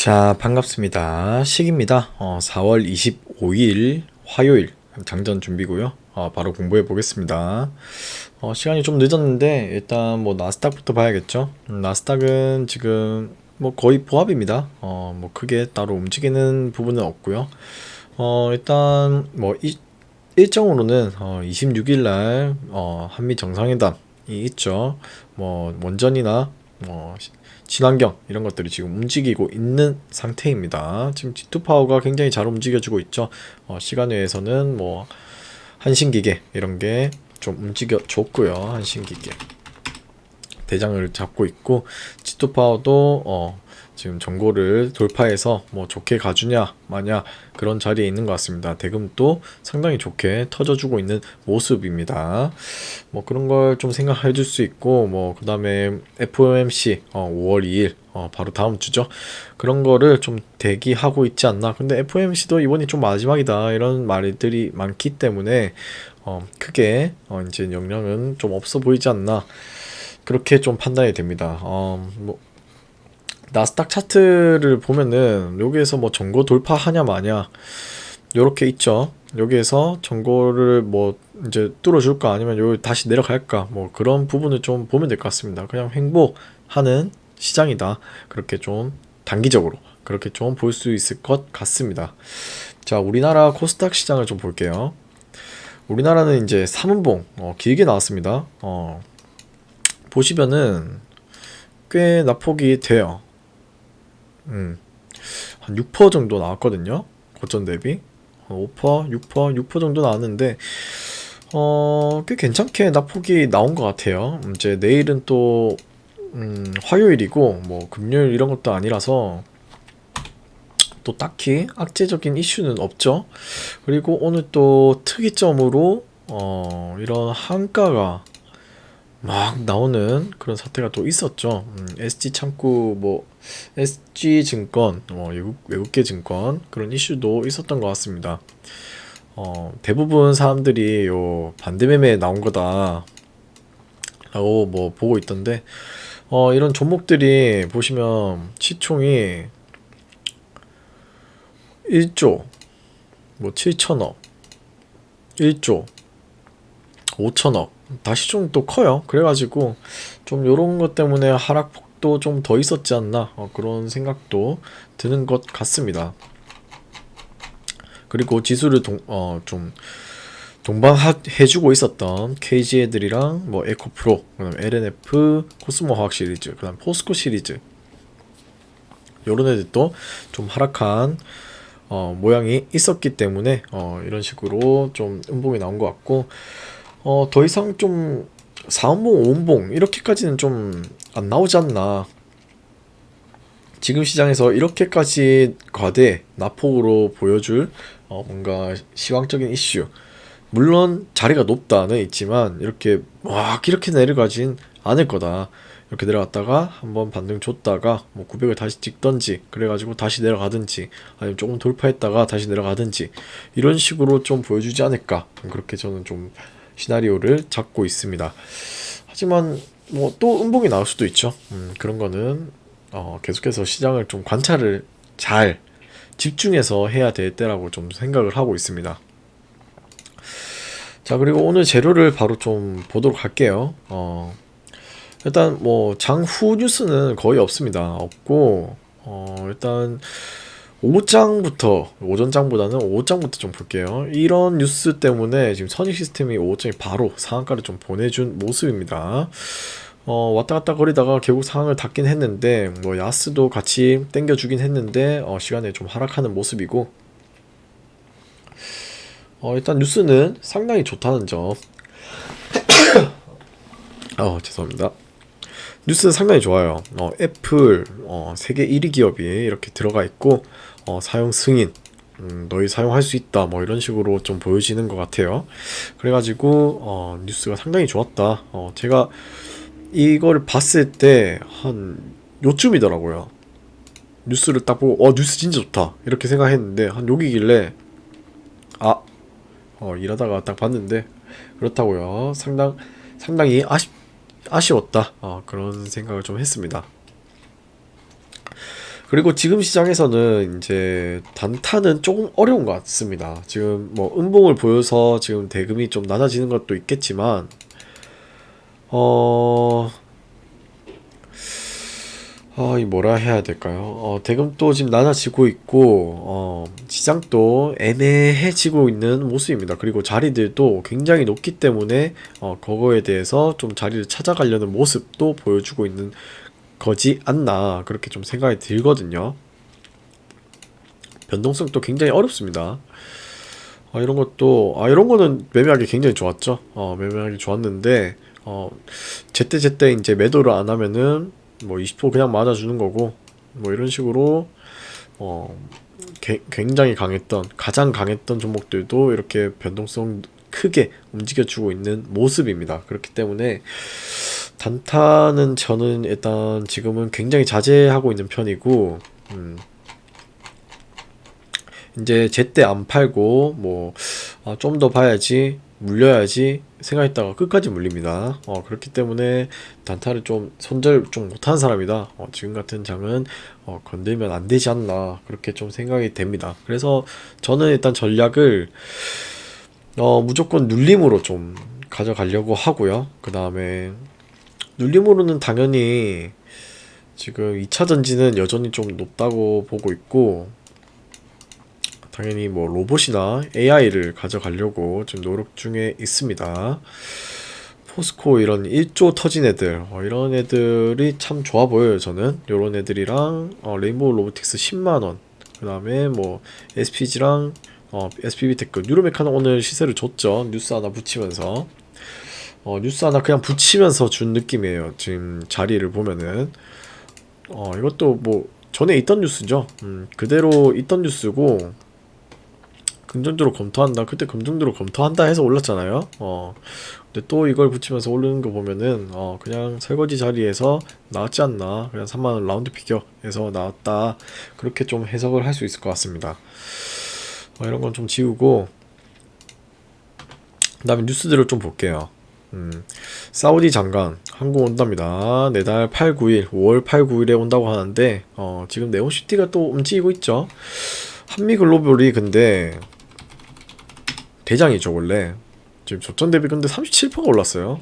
자, 반갑습니다. 식입니다. 4월 25일 화요일 장전 준비고요. 바로 공부해 보겠습니다. 시간이 좀 늦었는데 일단 뭐 나스닥부터 봐야겠죠. 나스닥은 지금 뭐 거의 보합입니다. 뭐 크게 따로 움직이는 부분은 없고요. 일단 뭐 일정으로는 26일 날 한미 정상회담이 있죠. 뭐 원전이나 뭐 친환경 이런 것들이 지금 움직이고 있는 상태입니다. 지금 G2파워가 굉장히 잘 움직여주고 있죠. 시간외에서는 뭐 한신기계 이런 게 좀 움직여 줬고요. 한신기계 대장을 잡고 있고, G2파워도 지금 전고를 돌파해서 뭐 좋게 가주냐 마냐 그런 자리에 있는 것 같습니다. 대금도 상당히 좋게 터져주고 있는 모습입니다. 뭐 그런 걸 좀 생각해 줄 수 있고, 뭐 그 다음에 FOMC 5월 2일 바로 다음 주죠. 그런 거를 좀 대기하고 있지 않나. 근데 FOMC도 이번이 좀 마지막이다 이런 말들이 많기 때문에 크게 이제 영향은 좀 없어 보이지 않나, 그렇게 좀 판단이 됩니다. 뭐 나스닥 차트를 보면은 여기에서 뭐 전고 돌파하냐 마냐 요렇게 있죠. 여기에서 전고를 뭐 이제 뚫어줄까 아니면 여기 다시 내려갈까, 뭐 그런 부분을 좀 보면 될 것 같습니다. 그냥 횡보하는 시장이다, 그렇게 좀 단기적으로 그렇게 좀 볼 수 있을 것 같습니다. 자, 우리나라 코스닥 시장을 좀 볼게요. 우리나라는 이제 3분봉 길게 나왔습니다. 보시면은 꽤 낙폭이 돼요. 한 6% 정도 나왔거든요. 고점 대비 5%, 6%, 6% 정도 나왔는데 꽤 괜찮게 낙폭이 나온 것 같아요. 이제 내일은 또 화요일이고 뭐 금요일 이런 것도 아니라서 또 딱히 악재적인 이슈는 없죠. 그리고 오늘 또 특이점으로 이런 한가가 막 나오는 그런 사태가 또 있었죠. SG 창구, 뭐 SG 증권, 외국계 증권 그런 이슈도 있었던 것 같습니다. 대부분 사람들이 요 반대매매 나온 거다 라고 뭐 보고 있던데, 이런 종목들이 보시면 시총이 1조 뭐 7천억, 1조 5천억, 다시 좀 또 커요. 그래가지고 좀 요런 것 때문에 하락폭도 좀 더 있었지 않나, 그런 생각도 드는 것 같습니다. 그리고 지수를 좀 동반해주고 있었던 KG 애들이랑 뭐 에코프로, 그다음 LNF, 코스모 화학 시리즈, 그다음 포스코 시리즈 요런 애들도 좀 하락한 모양이 있었기 때문에 이런 식으로 좀 음봉이 나온 것 같고, 더 이상 좀 4운봉, 5운봉 이렇게까지는 좀 안 나오지 않나. 지금 시장에서 이렇게까지 과대 낙폭으로 보여줄 뭔가 시황적인 이슈, 물론 자리가 높다는 있지만 이렇게 막 이렇게 내려가진 않을 거다. 이렇게 내려갔다가 한번 반등 줬다가 뭐 900을 다시 찍던지 그래가지고 다시 내려가든지, 아니면 조금 돌파했다가 다시 내려가든지 이런 식으로 좀 보여주지 않을까, 그렇게 저는 좀 시나리오를 잡고 있습니다. 하지만 뭐 또 음봉이 나올 수도 있죠. 그런 거는 계속해서 시장을 좀 관찰을 잘 집중해서 해야 될 때라고 좀 생각을 하고 있습니다. 자, 그리고 오늘 재료를 바로 좀 보도록 할게요. 일단 뭐 장후 뉴스는 거의 없습니다. 없고, 일단 오후장부터, 오전장보다는 오후장부터 좀 볼게요. 이런 뉴스 때문에 지금 선익 시스템이 오후장에 바로 상한가를 좀 보내준 모습입니다. 왔다 갔다 거리다가 결국 상황을 닫긴 했는데, 뭐 야스도 같이 땡겨주긴 했는데 시간에 좀 하락하는 모습이고, 일단 뉴스는 상당히 좋다는 점. 죄송합니다. 뉴스는 상당히 좋아요. 애플 세계 1위 기업이 이렇게 들어가 있고, 사용 승인, 너희 사용할 수 있다, 뭐 이런 식으로 좀 보여지는 것 같아요. 그래가지고 뉴스가 상당히 좋았다. 제가 이걸 봤을 때 한 요쯤이더라고요. 뉴스를 딱 보고 뉴스 진짜 좋다 이렇게 생각했는데, 한 여기길래 일하다가 딱 봤는데 그렇다고요. 상당히 아쉬웠다, 그런 생각을 좀 했습니다. 그리고 지금 시장에서는 이제 단타는 조금 어려운 것 같습니다. 지금 뭐 음봉을 보여서 지금 대금이 좀 낮아지는 것도 있겠지만, 어, 이 뭐라 해야 될까요? 대금도 지금 낮아지고 있고, 시장도 애매해지고 있는 모습입니다. 그리고 자리들도 굉장히 높기 때문에, 그거에 대해서 좀 자리를 찾아가려는 모습도 보여주고 있는 거지 않나, 그렇게 좀 생각이 들거든요. 변동성도 굉장히 어렵습니다. 이런 거는 매매하기 굉장히 좋았죠. 매매하기 좋았는데, 제때 이제 매도를 안 하면은, 뭐 20% 그냥 맞아주는 거고, 뭐 이런 식으로, 어, 굉장히 가장 강했던 종목들도 이렇게 변동성 크게 움직여주고 있는 모습입니다. 그렇기 때문에, 단타는 저는 일단 지금은 굉장히 자제하고 있는 편이고, 이제 제때 안 팔고 뭐 좀 더 봐야지 물려야지 생각했다가 끝까지 물립니다. 그렇기 때문에 단타를 좀 손절 좀 못하는 사람이다. 지금 같은 장은 건들면 안 되지 않나, 그렇게 좀 생각이 됩니다. 그래서 저는 일단 전략을 무조건 눌림으로 좀 가져가려고 하고요. 그 다음에 눌림으로는 당연히 지금 2차 전지는 여전히 좀 높다고 보고 있고, 당연히 뭐 로봇이나 AI를 가져가려고 지금 노력 중에 있습니다. 포스코 이런 1조 터진 애들, 이런 애들이 참 좋아 보여요. 저는 요런 애들이랑 레인보우 로보틱스 10만원, 그 다음에 뭐 SPG랑 SPB테크, 뉴로메카는 오늘 시세를 줬죠. 뉴스 하나 붙이면서, 뉴스 하나 그냥 붙이면서 준 느낌이에요. 지금 자리를 보면은, 이것도 뭐 전에 있던 뉴스죠. 그대로 있던 뉴스고, 긍정적으로 검토한다. 그때 긍정적으로 검토한다 해서 올랐잖아요. 근데 또 이걸 붙이면서 오르는 거 보면은 그냥 설거지 자리에서 나왔지 않나. 그냥 3만원 라운드 피겨에서 나왔다. 그렇게 좀 해석을 할 수 있을 것 같습니다. 이런 건 좀 지우고, 그 다음에 뉴스들을 좀 볼게요. 사우디 장관 한국 온답니다. 내달 8, 9일, 5월 8, 9일에 온다고 하는데, 지금 네온시티가 또 움직이고 있죠. 한미글로벌이 근데 대장이죠 원래. 지금 저점 대비 근데 37%가 올랐어요.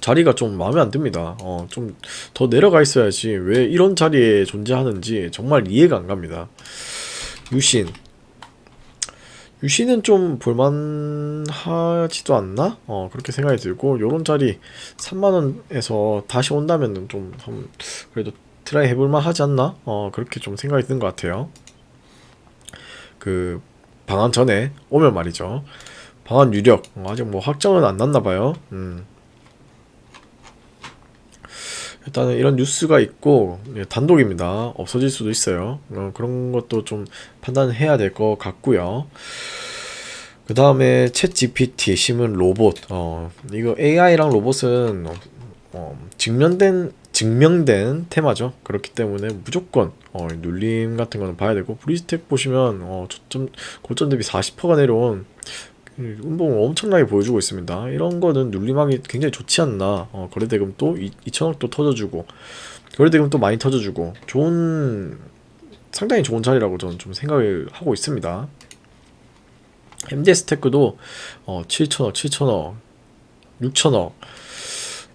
자리가 좀 마음에 안 듭니다. 좀 더 내려가 있어야지 왜 이런 자리에 존재하는지 정말 이해가 안 갑니다. 유신은 좀 볼만하지도 않나? 그렇게 생각이 들고, 요런 자리 3만원에서 다시 온다면은 좀 그래도 트라이 해볼만 하지 않나? 그렇게 좀 생각이 드는 것 같아요. 그 방한 전에 오면 말이죠. 방한 유력 아직 뭐 확정은 안 났나봐요. 일단은 이런 뉴스가 있고, 단독입니다. 없어질 수도 있어요. 그런 것도 좀 판단해야 될 것 같고요. 그 다음에 챗 GPT, 심은 로봇. 이거 AI랑 로봇은 증명된 테마죠. 그렇기 때문에 무조건 눌림 같은 거는 봐야 되고, 브리즈텍 보시면 고점 대비 40%가 내려온 운봉을 엄청나게 보여주고 있습니다. 이런 거는 눌림하기 굉장히 좋지 않나. 거래대금 또 2천억 또 터져주고, 거래대금 또 많이 터져주고, 상당히 좋은 자리라고 저는 좀 생각을 하고 있습니다. MDS테크도 7천억, 6천억.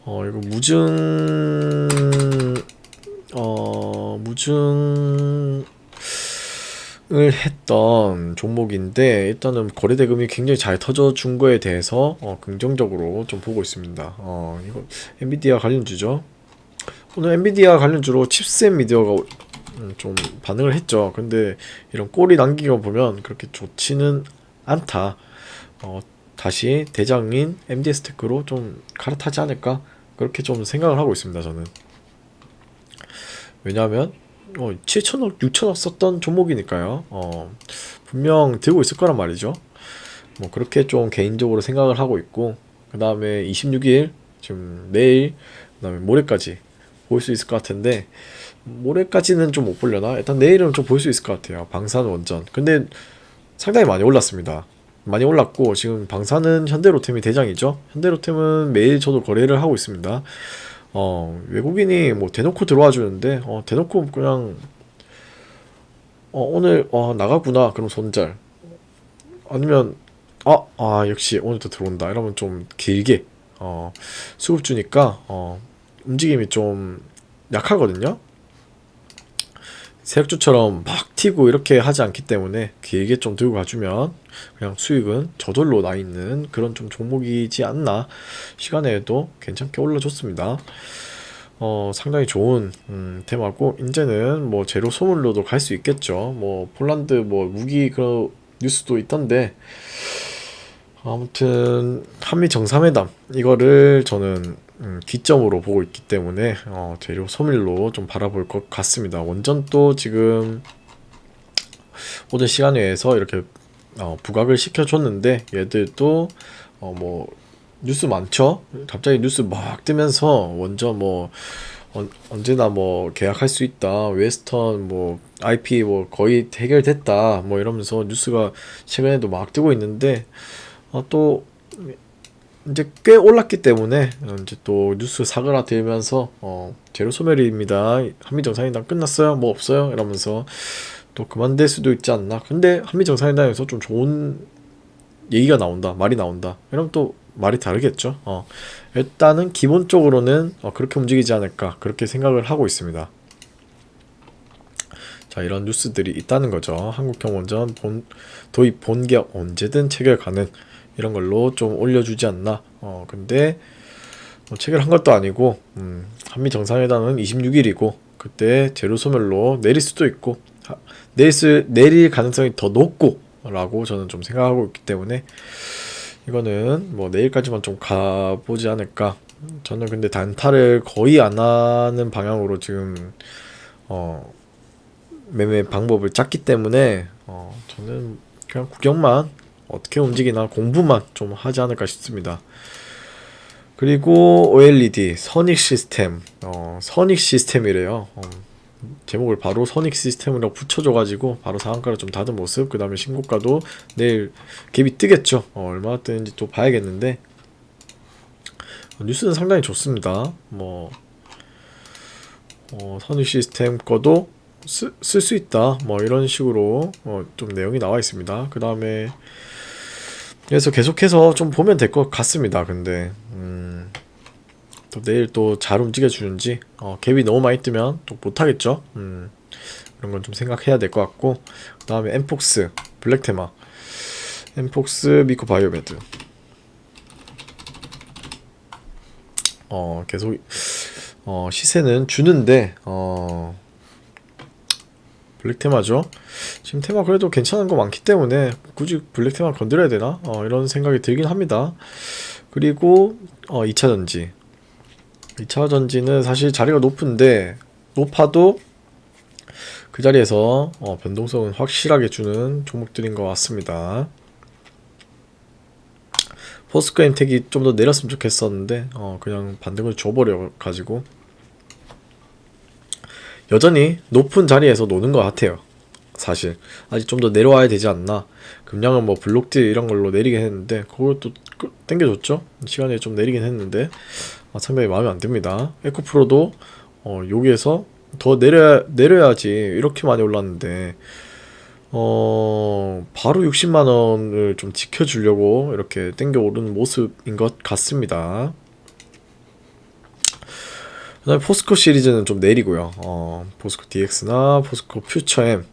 이거 무증을 했던 종목인데, 일단은 거래대금이 굉장히 잘 터져준 거에 대해서 긍정적으로 좀 보고 있습니다. 이거 엔비디아 관련주죠. 오늘 엔비디아 관련주로 칩셋 미디어가 좀 반응을 했죠. 근데 이런 꼬리 남긴 거 보면 그렇게 좋지는 않다. 다시 대장인 MDS테크로 좀 갈아타지 않을까, 그렇게 좀 생각을 하고 있습니다. 저는. 왜냐하면 7천억, 6천억 썼던 종목이니까요. 분명 들고 있을 거란 말이죠. 뭐 그렇게 좀 개인적으로 생각을 하고 있고, 그 다음에 26일 지금 내일, 그 다음에 모레까지 볼 수 있을 것 같은데, 모레까지는 좀 못 보려나? 일단 내일은 좀 볼 수 있을 것 같아요. 방산 원전. 근데 상당히 많이 올랐습니다. 많이 올랐고, 지금 방산은 현대로템이 대장이죠. 현대로템은 매일 저도 거래를 하고 있습니다. 외국인이 뭐 대놓고 들어와 주는데, 대놓고 그냥 오늘 나가구나. 그럼 손절. 아니면 역시 오늘도 들어온다. 이러면 좀 길게 수급 주니까 움직임이 좀 약하거든요. 세력주처럼 막 튀고 이렇게 하지 않기 때문에 길게 좀 들고 가주면 그냥 수익은 저절로 나 있는 그런 좀 종목이지 않나. 시간에도 괜찮게 올라줬습니다. 상당히 좋은 테마고, 이제는 뭐 제로 소물로도 갈 수 있겠죠. 뭐 폴란드 뭐 무기 그 뉴스도 있던데, 아무튼 한미 정상회담 이거를 저는 기점으로 보고 있기 때문에 재료 소밀로 좀 바라볼 것 같습니다. 원전 또 지금 오늘 시간 내에서 이렇게 부각을 시켜줬는데, 얘들도 뭐 뉴스 많죠. 갑자기 뉴스 막 뜨면서 원전 뭐 언제나 뭐 계약할 수 있다, 웨스턴 뭐 IP 뭐 거의 해결됐다 뭐 이러면서 뉴스가 최근에도 막 뜨고 있는데, 또 이제 꽤 올랐기 때문에 이제 또 뉴스 사그라들면서 제로 소멸입니다, 한미 정상회담 끝났어요, 뭐 없어요 이러면서 또 그만될 수도 있지 않나. 근데 한미 정상회담에서 좀 좋은 얘기가 나온다, 말이 나온다, 이러면 또 말이 다르겠죠. 일단은 기본적으로는 그렇게 움직이지 않을까, 그렇게 생각을 하고 있습니다. 자, 이런 뉴스들이 있다는 거죠. 한국형 원전 도입 본계약 언제든 체결 가능, 이런 걸로 좀 올려주지 않나. 근데 뭐 체결한 것도 아니고, 한미 정상회담은 26일이고 그때 제로 소멸로 내릴 수도 있고, 내릴 가능성이 더 높고 라고 저는 좀 생각하고 있기 때문에, 이거는 뭐 내일까지만 좀 가보지 않을까. 저는 근데 단타를 거의 안 하는 방향으로 지금 매매 방법을 짰기 때문에 저는 그냥 구경만, 어떻게 움직이나 공부만 좀 하지 않을까 싶습니다. 그리고 OLED 선익 시스템, 선익 시스템이래요. 제목을 바로 선익 시스템이라고 붙여줘가지고 바로 상한가를 좀 닫은 모습. 그 다음에 신고가도 내일 갭이 뜨겠죠. 얼마나 뜨는지 또 봐야겠는데, 뉴스는 상당히 좋습니다. 뭐 선익 시스템 거도 쓸 수 있다, 뭐 이런 식으로 좀 내용이 나와 있습니다. 그 다음에 그래서 계속해서 좀 보면 될 것 같습니다. 근데 또 내일 또 잘 움직여 주는지, 갭이 너무 많이 뜨면 또 못하겠죠. 이런 건 좀 생각해야 될 것 같고, 그 다음에 엠폭스 블랙테마, 엠폭스 미코바이오메드 계속 시세는 주는데, 블랙테마죠. 지금 테마 그래도 괜찮은 거 많기 때문에 굳이 블랙테마 건드려야 되나? 이런 생각이 들긴 합니다. 그리고 2차전지 2차전지는 사실 자리가 높은데, 높아도 그 자리에서 변동성은 확실하게 주는 종목들인 것 같습니다. 포스코 엠텍이 좀 더 내렸으면 좋겠었는데 그냥 반등을 줘버려 가지고 여전히 높은 자리에서 노는 것 같아요. 사실 아직 좀 더 내려와야 되지 않나. 금량은 뭐 블록딜 이런 걸로 내리긴 했는데, 그것도 땡겨줬죠. 시간에 좀 내리긴 했는데 상당히 마음에 안 듭니다. 에코프로도 여기에서 더 내려야지. 이렇게 많이 올랐는데 바로 60만원을 좀 지켜주려고 이렇게 땡겨 오르는 모습인 것 같습니다. 그 다음에 포스코 시리즈는 좀 내리고요. 포스코 DX나 포스코 퓨처엠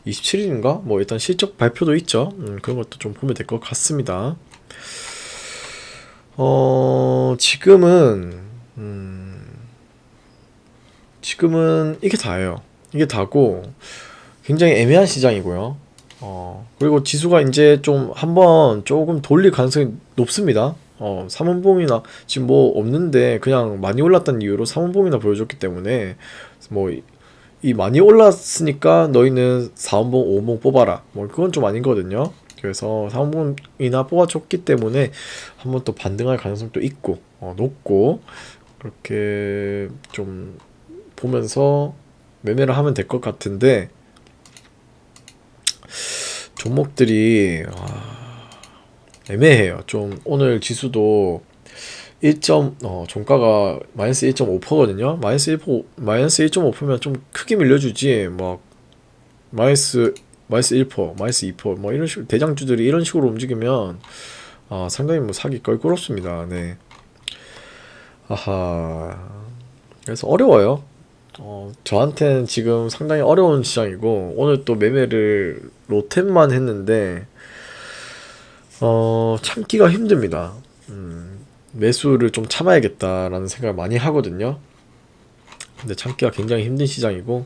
27일인가? 뭐 일단 실적 발표도 있죠. 그런 것도 좀 보면 될 것 같습니다. 지금은 이게 다예요. 이게 다고 굉장히 애매한 시장이고요. 그리고 지수가 이제 좀 한번 조금 돌릴 가능성이 높습니다. 삼원봉이나 지금 뭐 없는데 그냥 많이 올랐다는 이유로 삼원봉이나 보여줬기 때문에, 뭐 이 많이 올랐으니까 너희는 4원봉 5원봉 뽑아라, 뭐 그건 좀 아니거든요. 그래서 4원봉이나 뽑아줬기 때문에 한번 또 반등할 가능성도 있고 높고, 그렇게 좀 보면서 매매를 하면 될 것 같은데, 종목들이 애매해요. 좀 오늘 지수도 종가가 마이너스 1.5%거든요. 마이너스 1.5%면 좀 크게 밀려주지, 막 마이너스 1%, 마이너스 2%, 뭐 이런 식으로 대장주들이 이런 식으로 움직이면 상당히 뭐 사기 껄끄럽습니다. 네. 아하. 그래서 어려워요. 저한테는 지금 상당히 어려운 시장이고 오늘 또 매매를 로템만 했는데 참기가 힘듭니다. 매수를 좀 참아야겠다라는 생각을 많이 하거든요. 근데 참기가 굉장히 힘든 시장이고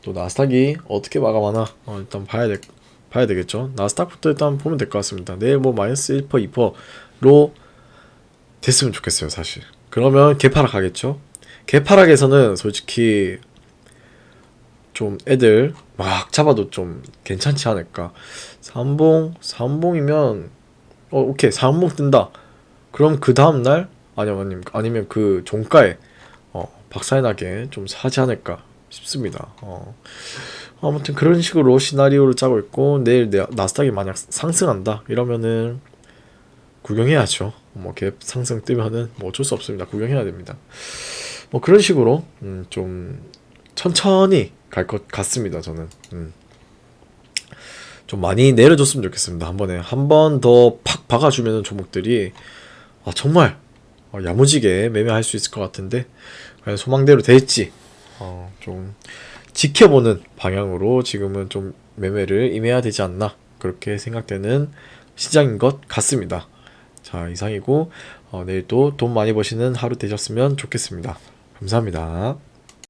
또 나스닥이 어떻게 마감하나 일단 봐야 되겠죠. 나스닥부터 일단 보면 될 것 같습니다. 내일 뭐 마이너스 1%, 2%로 됐으면 좋겠어요, 사실. 그러면 개파락 하겠죠. 개파락에서는 솔직히 좀 애들 막 잡아도 좀 괜찮지 않을까. 삼봉이면 오케이, 삼봉 뜬다. 그럼 그 다음날 아니면 그 종가에 박살나게 좀 사지 않을까 싶습니다. 아무튼 그런 식으로 시나리오를 짜고 있고 내일 나스닥이 만약 상승한다 이러면은 구경해야죠. 뭐 갭 상승 뜨면은 뭐 어쩔 수 없습니다. 구경해야 됩니다. 뭐 그런 식으로 좀 천천히 갈 것 같습니다. 저는 좀 많이 내려줬으면 좋겠습니다. 한 번에 한 번 더 팍 박아주면은 종목들이 정말 야무지게 매매할 수 있을 것 같은데 과연 소망대로 될지 좀 지켜보는 방향으로 지금은 좀 매매를 임해야 되지 않나 그렇게 생각되는 시장인 것 같습니다. 자, 이상이고 내일 또 돈 많이 버시는 하루 되셨으면 좋겠습니다. 감사합니다.